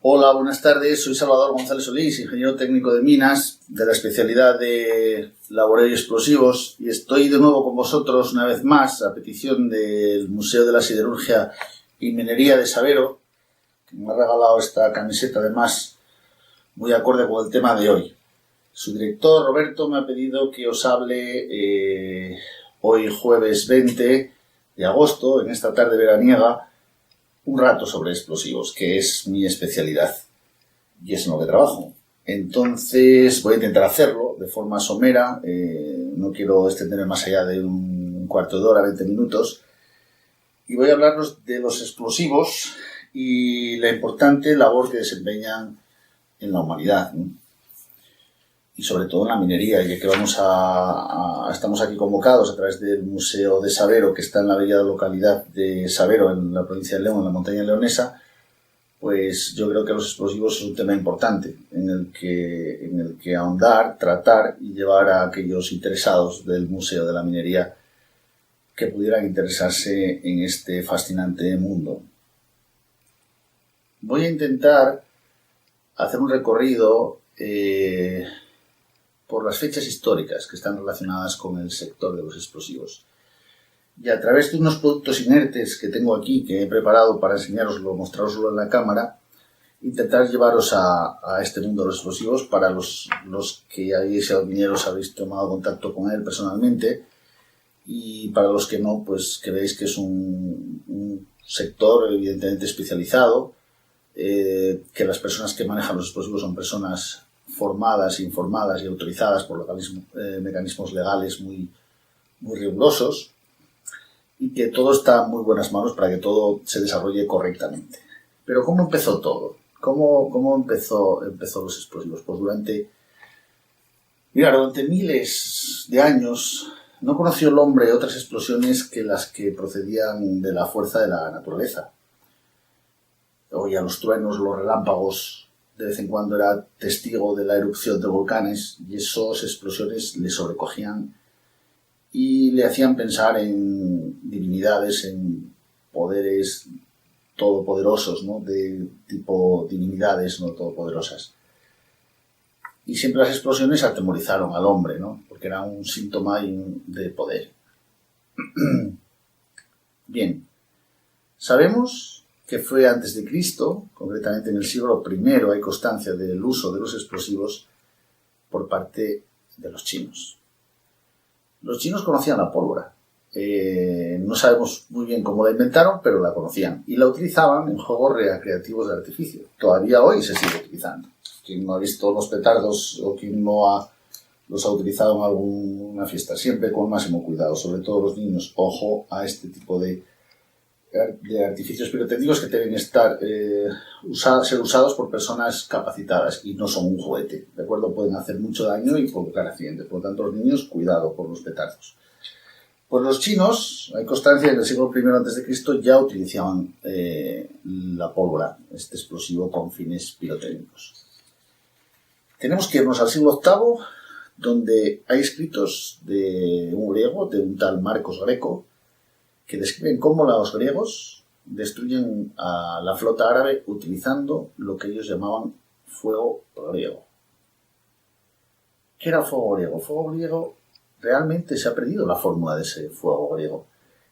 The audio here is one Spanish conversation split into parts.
Hola, buenas tardes. Soy Salvador González Solís, ingeniero técnico de minas de la especialidad de laboreo y explosivos, y estoy de nuevo con vosotros una vez más a petición del Museo de la Siderurgia y Minería de Sabero, que me ha regalado esta camiseta además muy acorde con el tema de hoy. Su director, Roberto, me ha pedido que os hable hoy jueves 20 de agosto, en esta tarde veraniega, un rato sobre explosivos, que es mi especialidad y es en lo que trabajo. Entonces voy a intentar hacerlo de forma somera, no quiero extenderme más allá de un cuarto de hora, 20 minutos, y voy a hablaros de los explosivos y la importante labor que desempeñan en la humanidad, ¿no? Y sobre todo en la minería, ya que estamos aquí convocados a través del Museo de Sabero, que está en la bella localidad de Sabero, en la provincia de León, en la montaña leonesa. Pues yo creo que los explosivos es un tema importante en el que ahondar, tratar y llevar a aquellos interesados del Museo de la Minería que pudieran interesarse en este fascinante mundo. Voy a intentar hacer un recorrido por las fechas históricas que están relacionadas con el sector de los explosivos. Y a través de unos productos inertes que tengo aquí, que he preparado para enseñaroslo, mostraroslo en la cámara, intentar llevaros a este mundo de los explosivos para los que habéis sido mineros, habéis tomado contacto con él personalmente, y para los que no, pues que veáis que es un sector evidentemente especializado, que las personas que manejan los explosivos son personas formadas, informadas y autorizadas por mecanismos legales muy rigurosos, y que todo está en muy buenas manos para que todo se desarrolle correctamente. Pero ¿cómo empezó todo? ¿Cómo empezó los explosivos? Pues durante miles de años no conoció el hombre otras explosiones que las que procedían de la fuerza de la naturaleza. Oía los truenos, los relámpagos, de vez en cuando era testigo de la erupción de volcanes, y esas explosiones le sobrecogían y le hacían pensar en divinidades, en poderes todopoderosos, ¿no? De tipo divinidades no todopoderosas. Y siempre las explosiones atemorizaron al hombre, ¿no? Porque era un síntoma de poder. Bien, sabemos que fue antes de Cristo, concretamente en el siglo I, hay constancia del uso de los explosivos por parte de los chinos. Los chinos conocían la pólvora. No sabemos muy bien cómo la inventaron, pero la conocían. Y la utilizaban en juegos recreativos de artificio. Todavía hoy se sigue utilizando. Quien no ha visto los petardos o quien no los ha utilizado en alguna fiesta, siempre con el máximo cuidado, sobre todo los niños. Ojo a este tipo de artificios pirotécnicos que deben ser usados por personas capacitadas y no son un juguete, ¿de acuerdo? Pueden hacer mucho daño y provocar accidentes. Por lo tanto, los niños, cuidado por los petardos. Pues los chinos, hay constancia que en el siglo I a.C. ya utilizaban la pólvora, este explosivo con fines pirotécnicos. Tenemos que irnos al siglo VIII, donde hay escritos de un griego, de un tal Marcos Greco, que describen cómo los griegos destruyen a la flota árabe utilizando lo que ellos llamaban fuego griego. ¿Qué era fuego griego? Fuego griego, realmente se ha perdido la fórmula de ese fuego griego.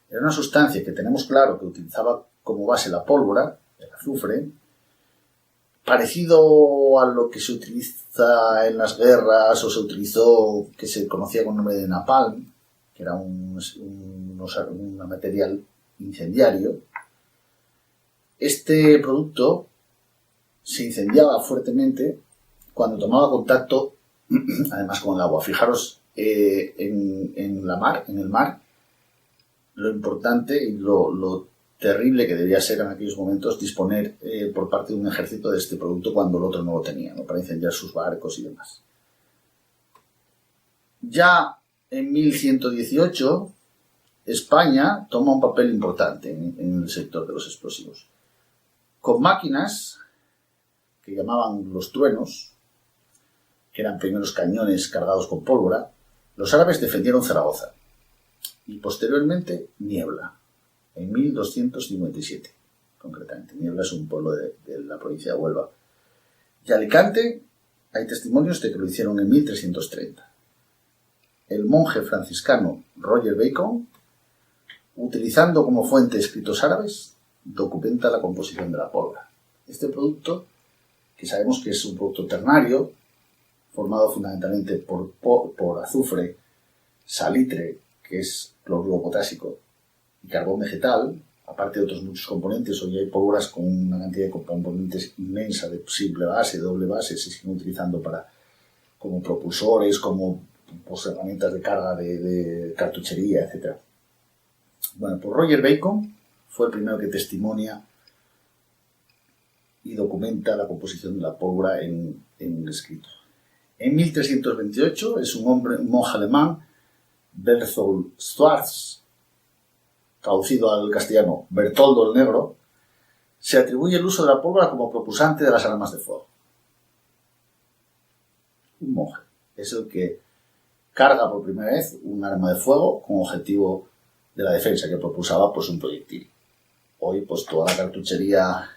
Era una sustancia que tenemos claro que utilizaba como base la pólvora, el azufre, parecido a lo que se utiliza en las guerras o se utilizó, que se conocía con el nombre de napalm, que era un material incendiario. Este producto se incendiaba fuertemente cuando tomaba contacto, además, con el agua. Fijaros en el mar, lo importante y lo terrible que debía ser en aquellos momentos disponer por parte de un ejército de este producto cuando el otro no lo tenía, ¿no? Para incendiar sus barcos y demás. Ya en 1118, España toma un papel importante en el sector de los explosivos. Con máquinas que llamaban los truenos, que eran primeros cañones cargados con pólvora, los árabes defendieron Zaragoza y posteriormente Niebla, en 1257. concretamente. Niebla es un pueblo de la provincia de Huelva. Y Alicante, hay testimonios de que lo hicieron en 1330. El monje franciscano Roger Bacon, utilizando como fuente escritos árabes, documenta la composición de la pólvora. Este producto, que sabemos que es un producto ternario, formado fundamentalmente por azufre, salitre, que es cloruro potásico, y carbón vegetal, aparte de otros muchos componentes. Hoy hay pólvoras con una cantidad de componentes inmensa de simple base, doble base, se siguen utilizando como propulsores, como herramientas de carga de cartuchería, etc. Bueno, pues Roger Bacon fue el primero que testimonia y documenta la composición de la pólvora en escrito. En 1328 es un monje alemán, Berthold Schwarz, traducido al castellano Bertoldo el Negro, se atribuye el uso de la pólvora como propulsante de las armas de fuego. Un monje es el que carga por primera vez un arma de fuego con objetivo de la defensa, que propulsaba pues un proyectil. Hoy pues toda la cartuchería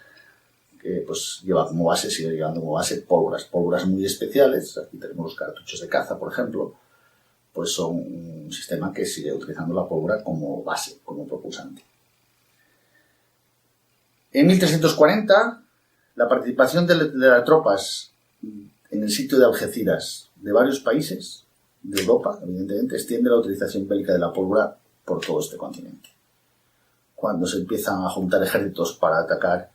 que pues lleva como base, sigue llevando como base pólvoras muy especiales. Aquí tenemos los cartuchos de caza, por ejemplo, pues son un sistema que sigue utilizando la pólvora como base, como propulsante. En 1340, la participación de las tropas en el sitio de Algeciras de varios países de Europa, evidentemente, extiende la utilización bélica de la pólvora por todo este continente. Cuando se empiezan a juntar ejércitos para atacar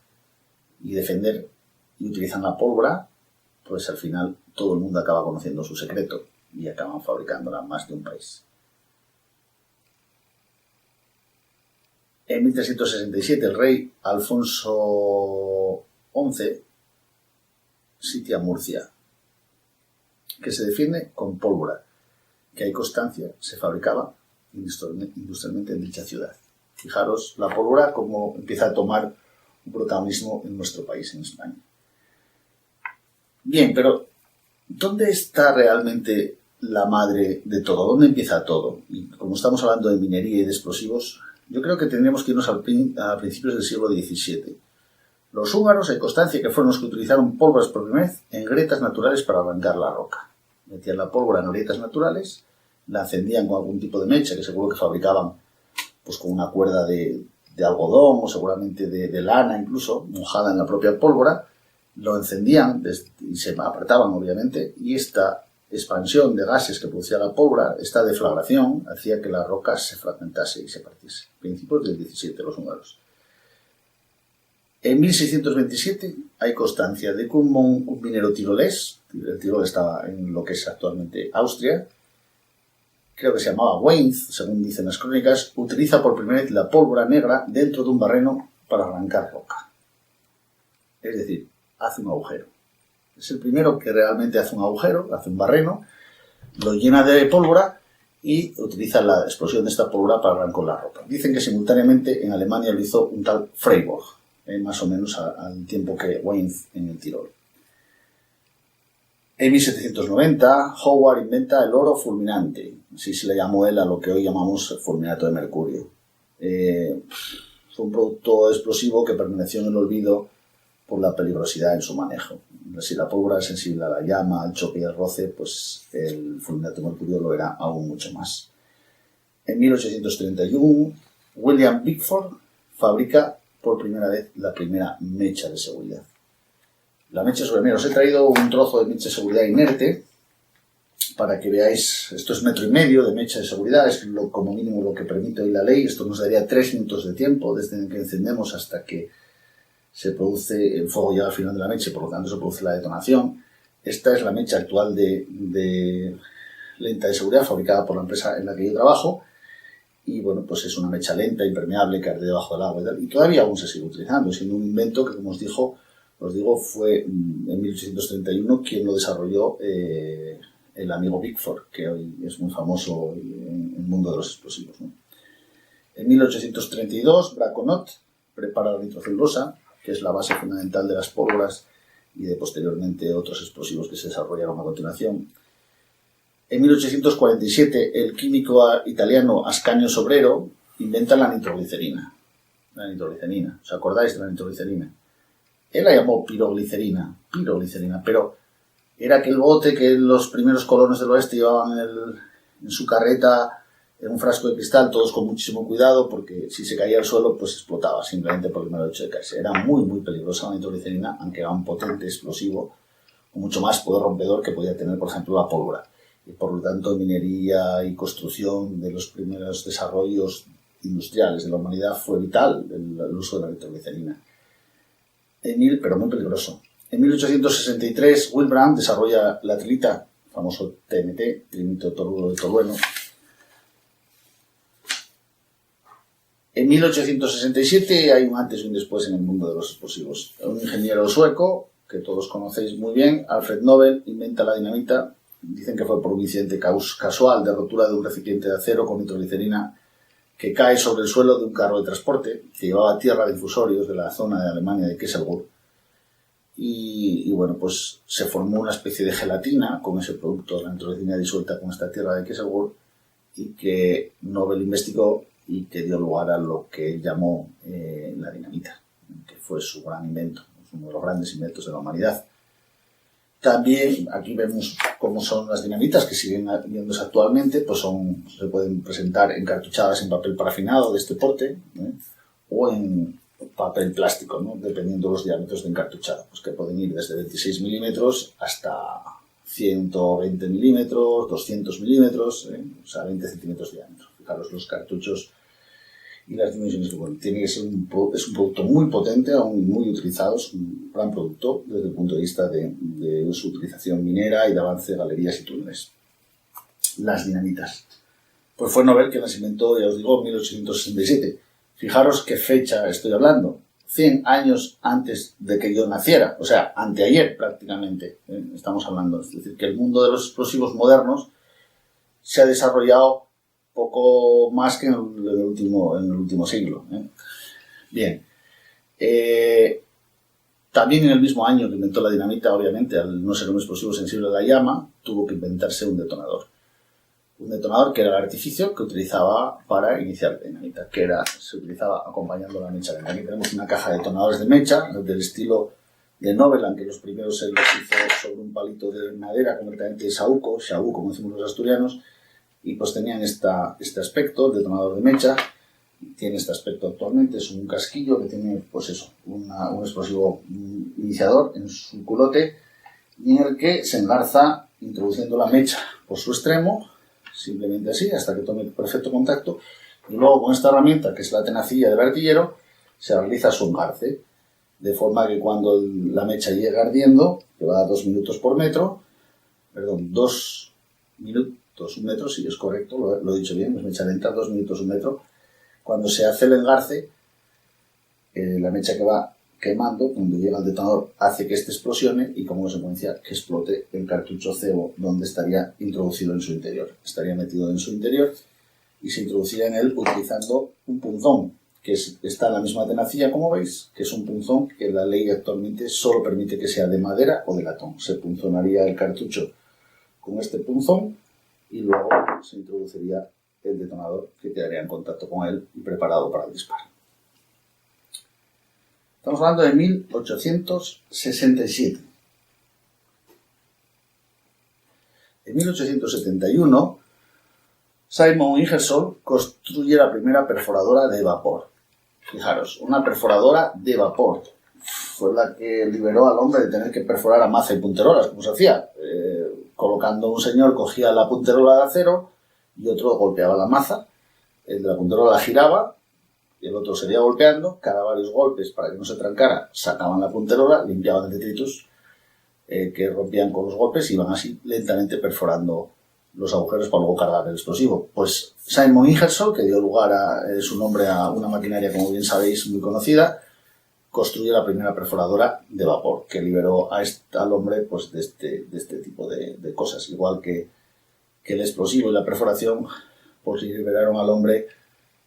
y defender y utilizan la pólvora, pues al final todo el mundo acaba conociendo su secreto y acaban fabricándola en más de un país. En 1367 el rey Alfonso XI sitia Murcia, que se defiende con pólvora, que hay constancia, se fabricaba industrialmente en dicha ciudad. Fijaros la pólvora como empieza a tomar un protagonismo en nuestro país, en España. Bien, pero ¿dónde está realmente la madre de todo? ¿Dónde empieza todo? Y como estamos hablando de minería y de explosivos, yo creo que tendríamos que irnos a principios del siglo XVII. Los húngaros, hay constancia que fueron los que utilizaron pólvoras por primera vez en grietas naturales para arrancar la roca. Metían la pólvora en grietas naturales, la encendían con algún tipo de mecha, que seguro que fabricaban pues con una cuerda de algodón o seguramente de lana incluso, mojada en la propia pólvora, lo encendían y se apretaban obviamente, y esta expansión de gases que producía la pólvora, esta deflagración, hacía que la roca se fragmentase y se partiese. Principios del 17 los húngaros. En 1627 hay constancia de que un minero tirolés, el Tirol estaba en lo que es actualmente Austria, creo que se llamaba Weinz, según dicen las crónicas, utiliza por primera vez la pólvora negra dentro de un barreno para arrancar roca. Es decir, hace un agujero. Es el primero que realmente hace un agujero, hace un barreno, lo llena de pólvora y utiliza la explosión de esta pólvora para arrancar la roca. Dicen que simultáneamente en Alemania lo hizo un tal Freiburg, más o menos al tiempo que Weinz en el Tirol. En 1790, Howard inventa el oro fulminante. Así se le llamó él a lo que hoy llamamos fulminato de mercurio. Fue un producto explosivo que permaneció en el olvido por la peligrosidad en su manejo. Si la pólvora es sensible a la llama, al choque y al roce, pues el fulminato de mercurio lo era aún mucho más. En 1831, William Bickford fabrica por primera vez la primera mecha de seguridad. La mecha de seguridad, os he traído un trozo de mecha de seguridad inerte para que veáis, esto es 1,5 metros de mecha de seguridad, es como mínimo lo que permite hoy la ley. Esto nos daría 3 minutos de tiempo desde que encendemos hasta que se produce el fuego ya al final de la mecha y por lo tanto se produce la detonación. Esta es la mecha actual de lenta de seguridad fabricada por la empresa en la que yo trabajo y bueno, pues es una mecha lenta, impermeable, que arde debajo del agua y tal, y todavía aún se sigue utilizando, siendo un invento que, como os digo, fue en 1831 quien lo desarrolló el amigo Bickford, que hoy es muy famoso en el mundo de los explosivos, ¿no? En 1832, Braconot prepara la nitrocelulosa, que es la base fundamental de las pólvoras y de posteriormente otros explosivos que se desarrollaron a continuación. En 1847, el químico italiano Ascanio Sobrero inventa la nitroglicerina. la nitroglicerina. ¿Os acordáis de la nitroglicerina? Él la llamó piroglicerina, pero era aquel bote que los primeros colonos del oeste llevaban en su carreta, en un frasco de cristal, todos con muchísimo cuidado, porque si se caía al suelo, pues explotaba, simplemente por el mero hecho de caerse. Era muy, muy peligrosa la nitroglicerina, aunque era un potente explosivo, con mucho más poder rompedor que podía tener, por ejemplo, la pólvora. Y por lo tanto, minería y construcción de los primeros desarrollos industriales de la humanidad fue vital el uso de la nitroglicerina. Pero muy peligroso. En 1863, Wilbrand desarrolla la trilita, el famoso TNT, trinitotolueno de tolueno. En 1867 hay un antes y un después en el mundo de los explosivos. Un ingeniero sueco, que todos conocéis muy bien, Alfred Nobel, inventa la dinamita. Dicen que fue por un incidente casual de rotura de un recipiente de acero con nitroglicerina que cae sobre el suelo de un carro de transporte que llevaba tierra de infusorios de la zona de Alemania de Kesselburg. Y bueno, pues se formó una especie de gelatina con ese producto, la nitroglicerina disuelta con esta tierra de Kesselburg, y que Nobel investigó y que dio lugar a lo que él llamó la dinamita, que fue su gran invento, uno de los grandes inventos de la humanidad. También aquí vemos cómo son las dinamitas que siguen viéndose actualmente, pues se pueden presentar encartuchadas en papel parafinado de este porte, o en papel plástico, ¿no? Dependiendo de los diámetros de encartuchado, pues que pueden ir desde 26 milímetros hasta 120 milímetros, 200 milímetros, o sea, 20 centímetros de diámetro. Fijaros los cartuchos y las dimensiones que ponen. Tiene que ser es un producto muy potente, aún muy utilizado, es un gran producto desde el punto de vista de su utilización minera y de avance de galerías y túneles. Las dinamitas. Pues fue Nobel quien las inventó, ya os digo, en 1867. Fijaros qué fecha estoy hablando. 100 años antes de que yo naciera, o sea, anteayer prácticamente, estamos hablando. Es decir, que el mundo de los explosivos modernos se ha desarrollado poco más que en el último siglo. Bien. También en el mismo año que inventó la dinamita, obviamente, al no ser un explosivo sensible a la llama, tuvo que inventarse un detonador. Un detonador que era el artificio que utilizaba para iniciar la dinamita, se utilizaba acompañando la mecha. Aquí tenemos una caja de detonadores de mecha, del estilo de Nobel, aunque los primeros se los hizo sobre un palito de madera, concretamente saúco, como decimos los asturianos, y pues tenían este aspecto, el detonador de mecha. Tiene este aspecto actualmente, es un casquillo que tiene, pues eso, un explosivo iniciador en su culote, y en el que se engarza introduciendo la mecha por su extremo, simplemente así, hasta que tome perfecto contacto, y luego con esta herramienta, que es la tenacilla del artillero, se realiza su engarce, de forma que cuando la mecha llega ardiendo, que va a 2 minutos por metro, 2 minutos, 1 metro, sí, es correcto, lo he dicho bien, es mecha lenta, 2 minutos, 1 metro. Cuando se hace el engarce, la mecha que va quemando, cuando llega al detonador, hace que este explosione y, como consecuencia, que explote el cartucho cebo donde estaría introducido en su interior. Estaría metido en su interior y se introduciría en él utilizando un punzón, que está en la misma tenacilla, como veis, que es un punzón que la ley actualmente solo permite que sea de madera o de latón. Se punzonaría el cartucho con este punzón y luego se introduciría el detonador, que quedaría en contacto con él y preparado para el disparo. Estamos hablando de 1867. En 1871, Simon Ingersoll construye la primera perforadora de vapor. Fijaros, una perforadora de vapor. Fue la que liberó al hombre de tener que perforar a maza y punterolas, como se hacía. Colocando un señor, cogía la punterola de acero y otro golpeaba la maza. El de la punterola la giraba y el otro seguía golpeando. Cada varios golpes, para que no se trancara, sacaban la punterola, limpiaban el detritus que rompían con los golpes y iban así lentamente perforando los agujeros para luego cargar el explosivo. Pues Simon Ingersoll, que dio lugar su nombre a una maquinaria, como bien sabéis, muy conocida, construyó la primera perforadora de vapor, que liberó al hombre pues, de este tipo de cosas. Igual que el explosivo y la perforación, pues liberaron al hombre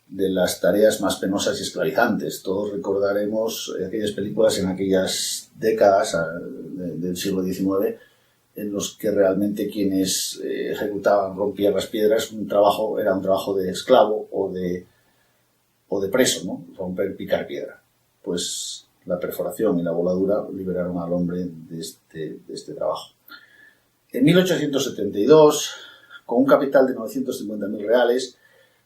de las tareas más penosas y esclavizantes. Todos recordaremos aquellas películas en aquellas décadas del siglo XIX en los que realmente quienes ejecutaban, rompían las piedras, era un trabajo de esclavo o de o de preso, ¿no? Romper, picar piedra. Pues la perforación y la voladura liberaron al hombre de este trabajo. En 1872, con un capital de 950.000 reales,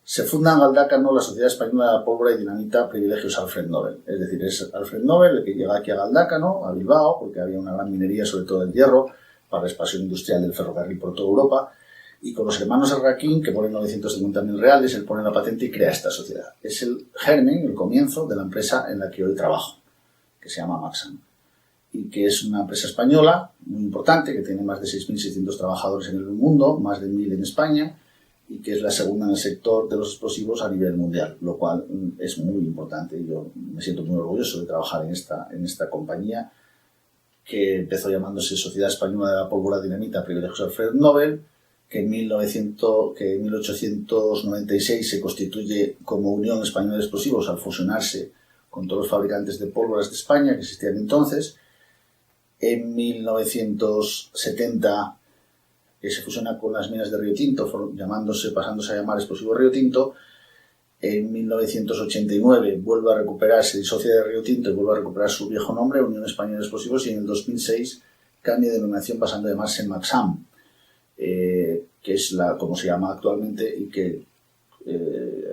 se funda en Galdácano la Sociedad Española de la Pólvora y Dinamita Privilegios Alfred Nobel. Es decir, es Alfred Nobel el que llega aquí a Galdácano, a Bilbao, porque había una gran minería, sobre todo del hierro, para la expansión industrial del ferrocarril por toda Europa, y con los hermanos Arraquín, que ponen 950.000 reales, él pone la patente y crea esta sociedad. Es el germen, el comienzo de la empresa en la que hoy trabajo, que se llama Maxam, y que es una empresa española muy importante, que tiene más de 6.600 trabajadores en el mundo, más de 1.000 en España, y que es la segunda en el sector de los explosivos a nivel mundial, lo cual es muy importante. Yo me siento muy orgulloso de trabajar en esta compañía, que empezó llamándose Sociedad Española de la Pólvora, Dinamita Privilegios Alfred Nobel, que en 1896 se constituye como Unión Española de Explosivos al fusionarse con todos los fabricantes de pólvoras de España que existían entonces. En 1970 se fusiona con las minas de Río Tinto, pasándose a llamar Explosivos Río Tinto. En 1989 vuelve a recuperar, se disocia de Río Tinto y vuelve a recuperar su viejo nombre, Unión Española de Explosivos, y en el 2006 cambia de denominación pasando a llamarse Maxam, que es como se llama actualmente, y que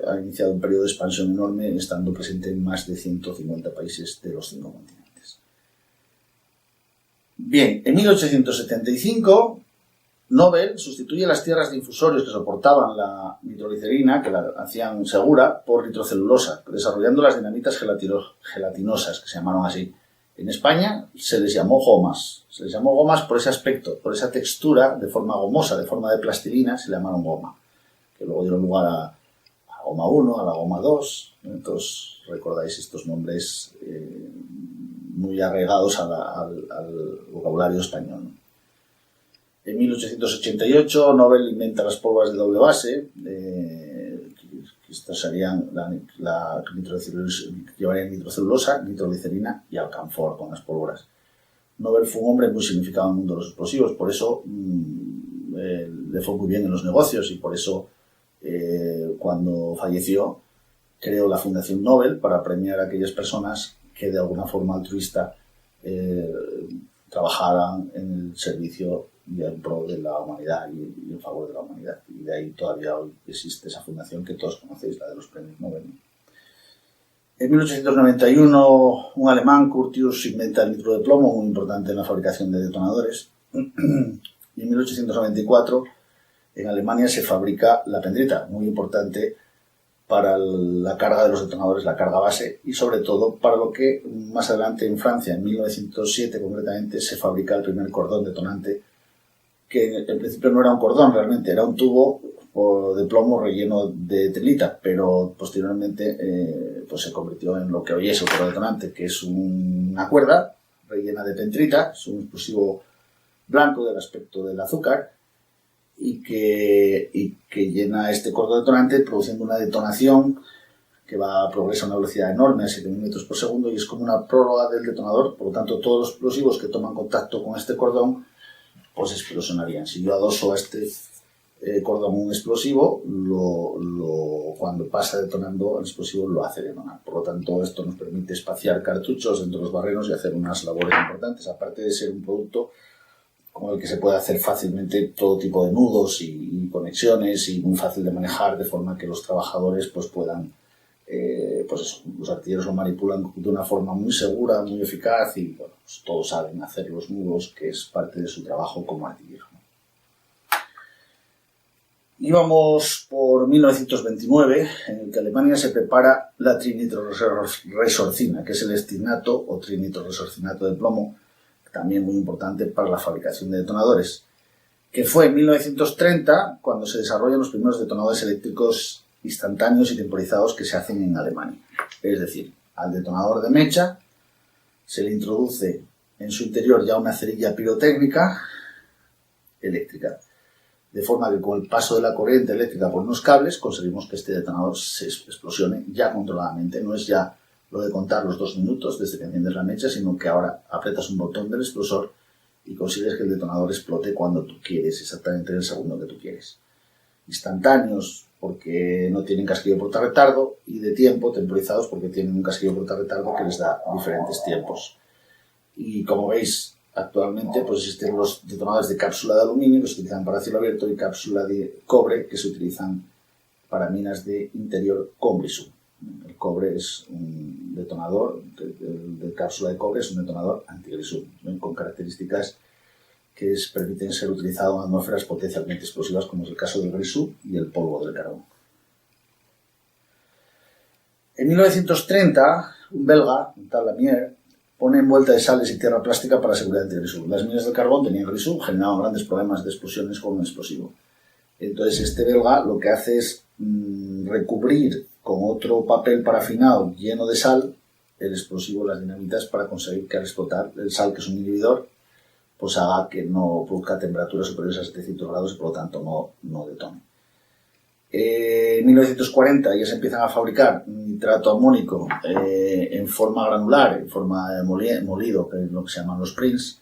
ha iniciado un periodo de expansión enorme, estando presente en más de 150 países de los 5 continentes. Bien, en 1875 Nobel sustituye las tierras de infusorios que soportaban la nitroglicerina, que la hacían segura, por nitrocelulosa, desarrollando las dinamitas gelatinosas, que se llamaron así. En España se les llamó gomas. Se les llamó gomas por ese aspecto, por esa textura de forma gomosa, de forma de plastilina, se le llamaron goma, que luego dieron lugar a goma 1, a la goma 2. Entonces recordáis estos nombres muy arraigados al vocabulario español. En 1888 Nobel inventa las pólvoras de doble base, estas serían la llevarían nitrocelulosa, nitroglicerina y alcanfor con las pólvoras. Nobel fue un hombre muy significado en el mundo de los explosivos, por eso le fue muy bien en los negocios, y por eso cuando falleció creó la Fundación Nobel para premiar a aquellas personas que de alguna forma altruista trabajaran en el servicio y en pro de la humanidad y en favor de la humanidad. Y de ahí todavía hoy existe esa fundación que todos conocéis, la de los premios Nobel. En 1891, un alemán, Curtius, inventa el nitro de plomo, muy importante en la fabricación de detonadores. Y en 1894, en Alemania se fabrica la pendrita, muy importante para la carga de los detonadores, la carga base, y sobre todo para lo que más adelante en Francia, en 1907 concretamente, se fabrica el primer cordón detonante, que en principio no era un cordón realmente, era un tubo de plomo relleno de telita, pero posteriormente pues se convirtió en lo que hoy es el cordón detonante, que es una cuerda rellena de pentrita, es un explosivo blanco del aspecto del azúcar, y que llena este cordón detonante produciendo una detonación que progresa a una velocidad enorme, a 7.000 metros por segundo, y es como una prórroga del detonador. Por lo tanto, todos los explosivos que toman contacto con este cordón pues explosionarían. Si yo adoso a este cordón un explosivo, cuando pasa detonando el explosivo lo hace detonar. Por lo tanto, esto nos permite espaciar cartuchos dentro de los barrenos y hacer unas labores importantes, aparte de ser un producto con el que se puede hacer fácilmente todo tipo de nudos y conexiones, y muy fácil de manejar, de forma que los trabajadores pues puedan, los artilleros lo manipulan de una forma muy segura, muy eficaz, y bueno, pues todos saben hacer los nudos, que es parte de su trabajo como artillero. Íbamos por 1929, en el que Alemania se prepara la trinitroresorcina, que es el estinato o trinitroresorcinato de plomo, también muy importante para la fabricación de detonadores, que fue en 1930 cuando se desarrollan los primeros detonadores eléctricos instantáneos y temporizados que se hacen en Alemania. Es decir, al detonador de mecha se le introduce en su interior ya una cerilla pirotécnica eléctrica, de forma que con el paso de la corriente eléctrica por unos cables conseguimos que este detonador se explosione ya controladamente. No es ya lo de contar los 2 minutos desde que enciendes la mecha, sino que ahora aprietas un botón del explosor y consigues que el detonador explote cuando tú quieres, exactamente en el segundo que tú quieres. instantáneos porque no tienen casquillo portarretardo, y de tiempo, temporizados, porque tienen un casquillo portarretardo que les da diferentes tiempos. Y como veis, actualmente pues existen los detonadores de cápsula de aluminio que se utilizan para cielo abierto y cápsula de cobre que se utilizan para minas de interior con grisú. El cobre es un detonador, de cápsula de cobre es un detonador antigrisú, con características que permiten ser utilizados en atmósferas potencialmente explosivas, como es el caso del grisú y el polvo del carbón. En 1930, un belga, un tal Lamier, pone envuelta de sales y tierra plástica para seguridad antigrisú. Las minas del carbón tenían grisú, generaban grandes problemas de explosiones con un explosivo. Entonces este belga lo que hace es recubrir con otro papel parafinado lleno de sal el explosivo, las dinamitas, para conseguir que al explotar el sal, que es un inhibidor, pues haga que no produzca temperaturas superiores a 700 grados y por lo tanto no detone. En 1940 ya se empiezan a fabricar nitrato amónico en forma granular, en forma de molido, que es lo que se llaman los prints.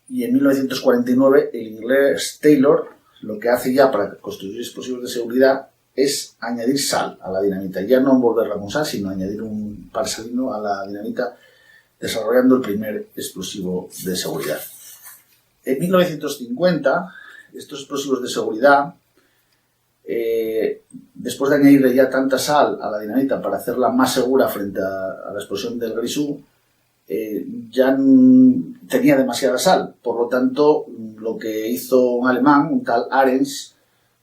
Y en 1949 el inglés Taylor lo que hace ya para construir explosivos de seguridad es añadir sal a la dinamita. Ya no envolverla con sal, sino añadir un par salino a la dinamita, desarrollando el primer explosivo de seguridad. En 1950, estos explosivos de seguridad, después de añadirle ya tanta sal a la dinamita para hacerla más segura frente a la explosión del grisú, ya tenía demasiada sal. Por lo tanto, lo que hizo un alemán, un tal Arens,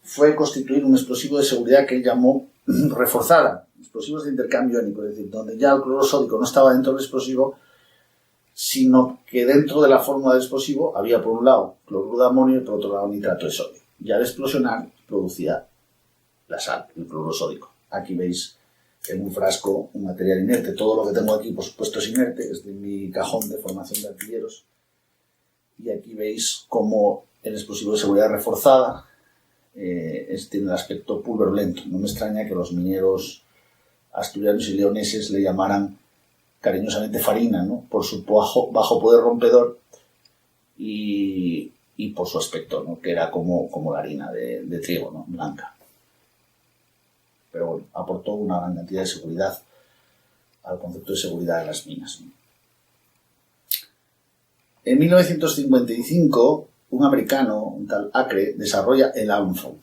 fue constituir un explosivo de seguridad que él llamó reforzada, explosivos de intercambio iónico, es decir, donde ya el cloruro sódico no estaba dentro del explosivo, sino que dentro de la fórmula del explosivo había por un lado cloruro de amonio y por otro lado nitrato de sodio. Y al explosionar producía la sal, el cloruro sódico. Aquí veis en un frasco un material inerte. Todo lo que tengo aquí, por supuesto, es inerte, es de mi cajón de formación de artilleros. Y aquí veis cómo el explosivo de seguridad reforzada tiene el aspecto pulverulento. No me extraña que los mineros asturianos y leoneses le llamaran cariñosamente farina, ¿no? Por su bajo poder rompedor y por su aspecto, ¿no? Que era como la harina de trigo, ¿no? Blanca. Pero bueno, aportó una gran cantidad de seguridad al concepto de seguridad de las minas, ¿no? En 1955, un americano, un tal Acre, desarrolla el ANFO.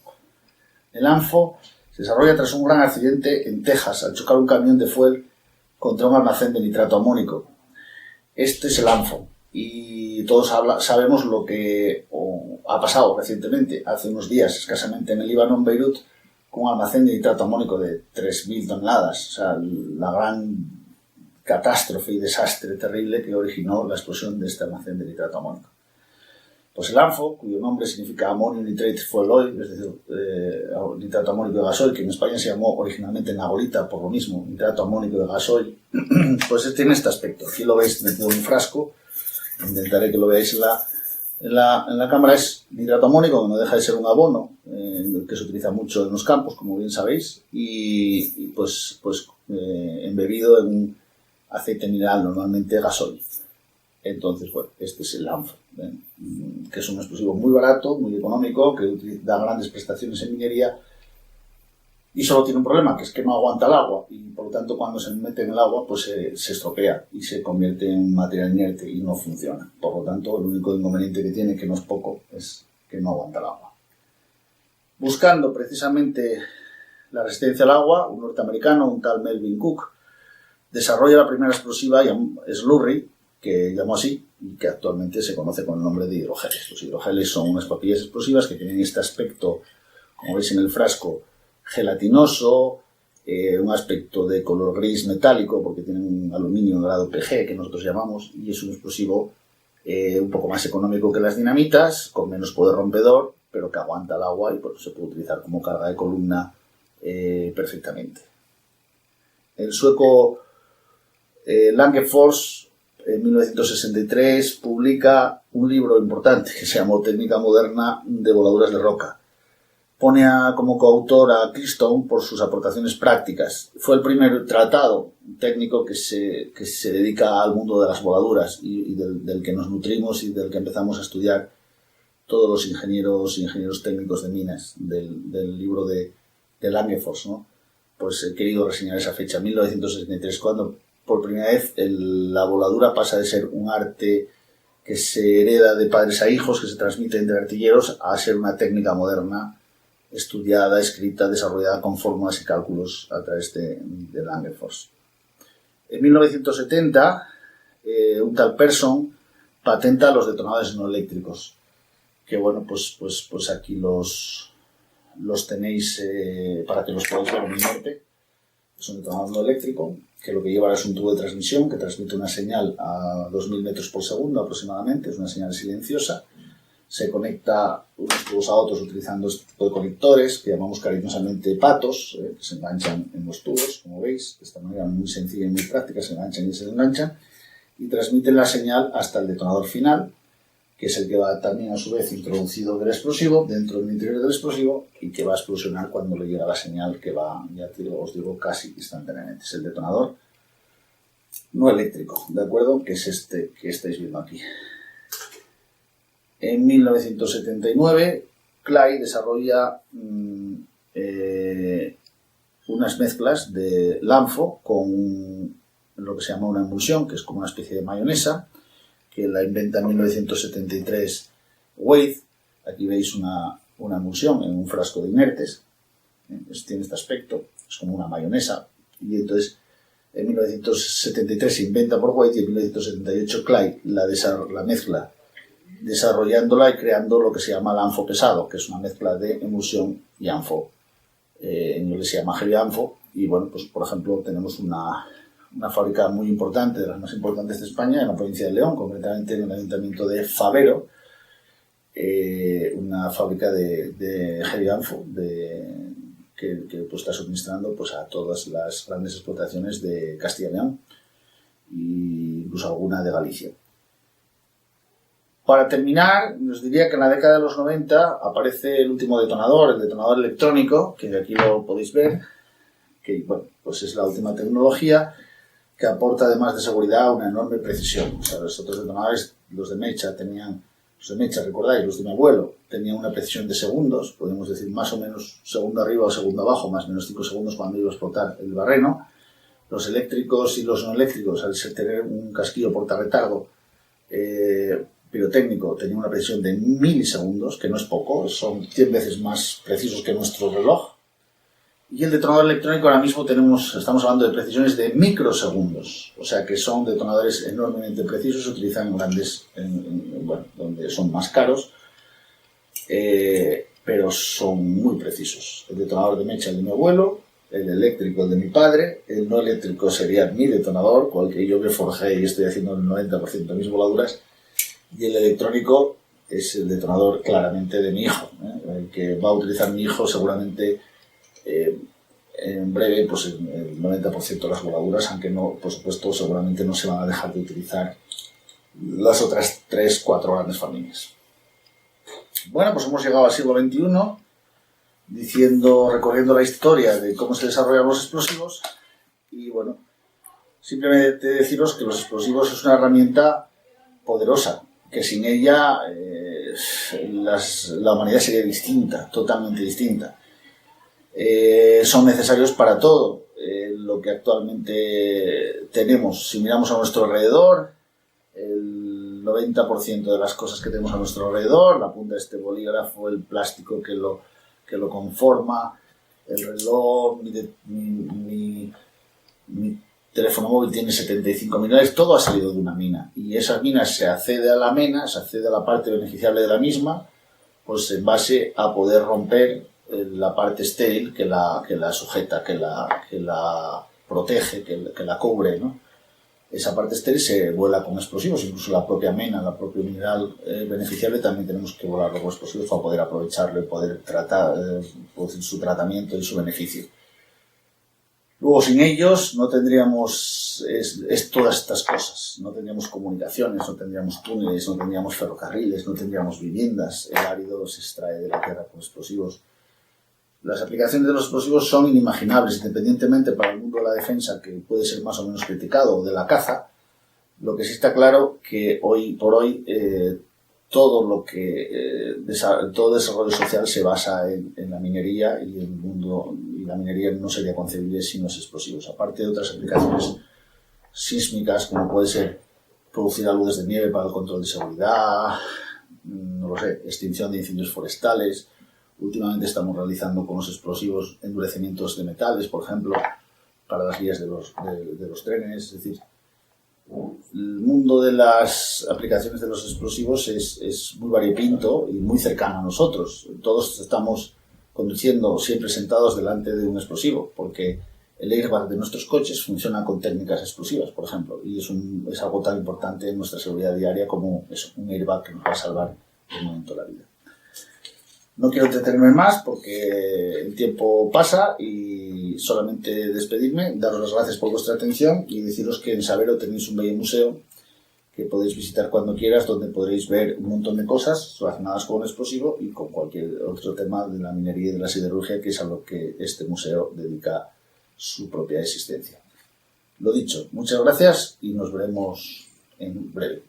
El ANFO se desarrolla tras un gran accidente en Texas al chocar un camión de fuel contra un almacén de nitrato amónico. Este es el ANFO. Y todos sabemos lo que ha pasado recientemente, hace unos días escasamente, en el Líbano, en Beirut, con un almacén de nitrato amónico de 3.000 toneladas. O sea, la gran catástrofe y desastre terrible que originó la explosión de este almacén de nitrato amónico. Pues el ANFO, cuyo nombre significa Ammonium Nitrate Fuel Oil, es decir, nitrato amónico de gasoil, que en España se llamó originalmente Nagolita por lo mismo, nitrato amónico de gasoil, pues tiene este aspecto. Aquí lo veis metido en un frasco, intentaré que lo veáis en la cámara. Es nitrato amónico, que no deja de ser un abono, que se utiliza mucho en los campos, como bien sabéis, y pues embebido en un aceite mineral, normalmente gasoil. Entonces, bueno, este es el ANFO, que es un explosivo muy barato, muy económico, que da grandes prestaciones en minería y solo tiene un problema, que es que no aguanta el agua y por lo tanto cuando se mete en el agua pues se estropea y se convierte en un material inerte y no funciona. Por lo tanto, el único inconveniente que tiene, que no es poco, es que no aguanta el agua. Buscando precisamente la resistencia al agua, un norteamericano, un tal Melvin Cook, desarrolla la primera explosiva Slurry, que llamó así, y que actualmente se conoce con el nombre de hidrogeles. Los hidrogeles son unas papillas explosivas que tienen este aspecto, como veis en el frasco, gelatinoso, un aspecto de color gris metálico, porque tienen un aluminio en grado PG, que nosotros llamamos, y es un explosivo un poco más económico que las dinamitas, con menos poder rompedor, pero que aguanta el agua y por eso se puede utilizar como carga de columna perfectamente. El sueco Langefors, en 1963, publica un libro importante que se llamó Técnica moderna de voladuras de roca. Pone como coautor a Keystone por sus aportaciones prácticas. Fue el primer tratado técnico que se dedica al mundo de las voladuras y del que nos nutrimos y del que empezamos a estudiar todos los ingenieros técnicos de minas del libro de Langefors, ¿no? Pues he querido reseñar esa fecha, 1963, cuando por primera vez la voladura pasa de ser un arte que se hereda de padres a hijos, que se transmite entre artilleros, a ser una técnica moderna, estudiada, escrita, desarrollada con fórmulas y cálculos a través de Langefors. En 1970, un tal Persson patenta los detonadores no eléctricos, que bueno, pues aquí los tenéis para que los podáis ver en el norte. Es un detonador no eléctrico, que lo que lleva es un tubo de transmisión que transmite una señal a 2000 metros por segundo aproximadamente, es una señal silenciosa. Se conecta unos tubos a otros utilizando este tipo de conectores que llamamos cariñosamente patos, que se enganchan en los tubos, como veis, de esta manera muy sencilla y muy práctica, se enganchan y se desganchan y transmiten la señal hasta el detonador final, que es el que va también a su vez introducido del explosivo, dentro del interior del explosivo, y que va a explosionar cuando le llega la señal, que va, ya os digo, casi instantáneamente. Es el detonador no eléctrico, ¿de acuerdo? Que es este que estáis viendo aquí. En 1979, Clyde desarrolla unas mezclas de LAMFO con lo que se llama una emulsión, que es como una especie de mayonesa, que la inventa en 1973 Wade. Aquí veis una emulsión en un frasco de inertes. Tiene este aspecto, es como una mayonesa. Y entonces, en 1973 se inventa por Wade y en 1978 Clyde la mezcla, desarrollándola y creando lo que se llama el ANFO pesado, que es una mezcla de emulsión y ANFO. En inglés se llama heavy ANFO. Y bueno, pues por ejemplo, tenemos una fábrica muy importante, de las más importantes de España, en la provincia de León, concretamente en el ayuntamiento de Favero, una fábrica de heavy ANFO que pues, está suministrando pues, a todas las grandes explotaciones de Castilla y León e incluso alguna de Galicia. Para terminar, os diría que en la década de los 90 aparece el último detonador, el detonador electrónico, que aquí lo podéis ver, que bueno, pues es la última tecnología que aporta, además de seguridad, una enorme precisión. O sea, los otros detonadores, los de mecha, recordáis, los de mi abuelo, tenían una precisión de segundos, podemos decir más o menos segundo arriba o segundo abajo, más o menos 5 segundos cuando iba a explotar el barreno. Los eléctricos y los no eléctricos, al tener un casquillo portarretardo pirotécnico, tenían una precisión de milisegundos, que no es poco, son 100 veces más precisos que nuestro reloj. Y el detonador electrónico ahora mismo estamos hablando de precisiones de microsegundos, o sea que son detonadores enormemente precisos, se utilizan en grandes, donde son más caros, pero son muy precisos. El detonador de mecha, el de mi abuelo, el eléctrico, el de mi padre, el no eléctrico sería mi detonador, con el que yo me forjé y estoy haciendo el 90% de mis voladuras, y el electrónico es el detonador claramente de mi hijo, el que va a utilizar mi hijo seguramente en breve, pues el 90% de las voladuras, aunque no, por supuesto, seguramente no se van a dejar de utilizar las otras 3-4 grandes familias. Bueno, pues hemos llegado al siglo XXI, recorriendo la historia de cómo se desarrollan los explosivos, y bueno, simplemente deciros que los explosivos es una herramienta poderosa, que sin ella la humanidad sería distinta, totalmente distinta. Son necesarios para todo lo que actualmente tenemos. Si miramos a nuestro alrededor, el 90% de las cosas que tenemos a nuestro alrededor, la punta de este bolígrafo, el plástico que lo conforma, el reloj, mi teléfono móvil tiene 75 minerales, todo ha salido de una mina. Y esas minas se accede a la mena, se accede a la parte beneficiable de la misma, pues en base a poder romper la parte estéril que la sujeta, que la protege, que la cubre, ¿no? Esa parte estéril se vuela con explosivos, incluso la propia mena, la propio mineral beneficiable también tenemos que volarlo con explosivos para poder aprovecharlo y poder producir su tratamiento y su beneficio. Luego, sin ellos no tendríamos todas estas cosas, no tendríamos comunicaciones, no tendríamos túneles, no tendríamos ferrocarriles, no tendríamos viviendas. El árido se extrae de la tierra con explosivos. Las aplicaciones de los explosivos son inimaginables, independientemente para el mundo de la defensa, que puede ser más o menos criticado, o de la caza. Lo que sí está claro que hoy por hoy todo lo que todo desarrollo social se basa en la minería, y el mundo y la minería no sería concebible sin los explosivos, aparte de otras aplicaciones sísmicas como puede ser producir aludes de nieve para el control de seguridad, no lo sé, extinción de incendios forestales. Últimamente estamos realizando con los explosivos endurecimientos de metales, por ejemplo, para las vías de los trenes. Es decir, el mundo de las aplicaciones de los explosivos es muy variopinto y muy cercano a nosotros. Todos estamos conduciendo siempre sentados delante de un explosivo, porque el airbag de nuestros coches funciona con técnicas explosivas, por ejemplo, y es algo tan importante en nuestra seguridad diaria como eso, un airbag que nos va a salvar en el momento de la vida. No quiero entretenerme más porque el tiempo pasa, y solamente despedirme, daros las gracias por vuestra atención y deciros que en Sabero tenéis un bello museo que podéis visitar cuando quieras, donde podréis ver un montón de cosas relacionadas con el explosivo y con cualquier otro tema de la minería y de la siderurgia, que es a lo que este museo dedica su propia existencia. Lo dicho, muchas gracias y nos veremos en breve.